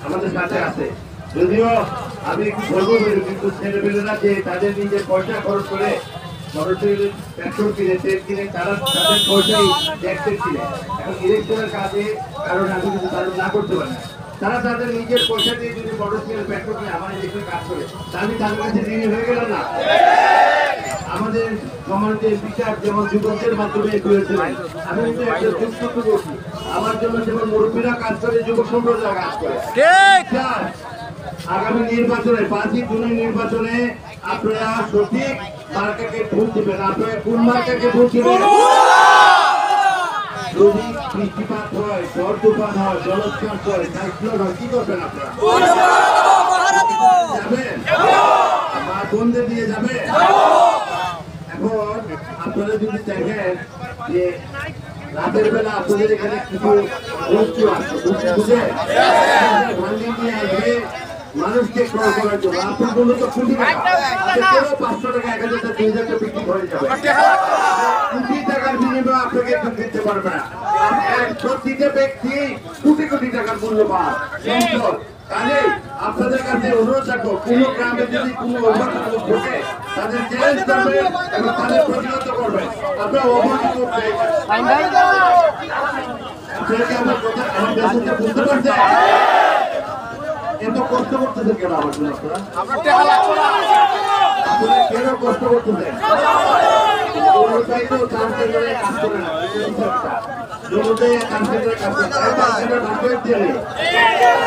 আমাদের সাথে আছে। যদিও আমি একটু বলবো কিন্তু ছেলেমেয়েরা যে তাদের নিজের পয়সা খরচ করে মোটরসাইকেল পেট্রোল কিনে তেল কিনে তারা তাদের পয়সাই ট্যাক্সের কিনে। এখন ইলেকশনের কাজে কারণ আমি কিন্তু তারা না করতে পারি না। তারা তাদের নিজের পয়সা দিয়ে যদি মোটরসাইকেল পেট্রোল কিনে আমার দেশে কাজ করে তাহলে তাদের কাছে ঋণী হয়ে গেল না। আমাদের সমাজের বিচার যেমন যুবকদের মাধ্যমে করেছিলেন, আমি কিন্তু একটা যুক্ত করছি আমার জন্য যেমন মুরব্বীরা কাজ করে যুব সম্প্রদায় কাজ করে। আগামী নির্বাচনে 5ই জুনের নির্বাচনে আপনারা সঠিক মার্কাকে ভোট দিবেন। আপনারা কোন মার্কাকে ভোট দিবেন? যদি বৃষ্টিপাত হয়, ঝড় তুফান হয়, জলোচ্ছ্বাস হয়, সাইক্লোন হয়, কি করবেন আপনারা? যাবেন? মা বোনদের দিয়ে যাবেন? এখন আপনারা যদি দেখেন যে রাতের বেলা আপনাদের এখানে কিছু বস্তু আছে, বুঝে ভান্ডি নিয়ে আসবে মানুষকে ক্রয় করার জন্য। আপনার জন্য তো কোটি টাকা, 500 টাকা 1000 টাকা 2000 টাকা বিক্রি হয়ে যাবে। কোটি টাকার বিনিময়ে আপনাকে দিতে পারবে না। প্রতিটা ব্যক্তি কোটি কোটি টাকার মূল্য পান সম্পদ। তাহলে আপনাদের কাছে অনুরোধ রাখবো, কোন গ্রামে যদি কোনো অঘটন ঘটে তাদের চ্যালেঞ্জ করবেন এবং তাদের প্রতিহত করবেন। আপনারা অবহিত করবেন। আপনারা কি আমার কথা বুঝতে পারছেন? এত কষ্ট করতেছেন কেন আমার জন্য? আপনারা কেন কষ্ট করতেছেন? তো ট্রান্সজেন্ডারে কাজ করে না, কাজ করে না, কাজ করে না।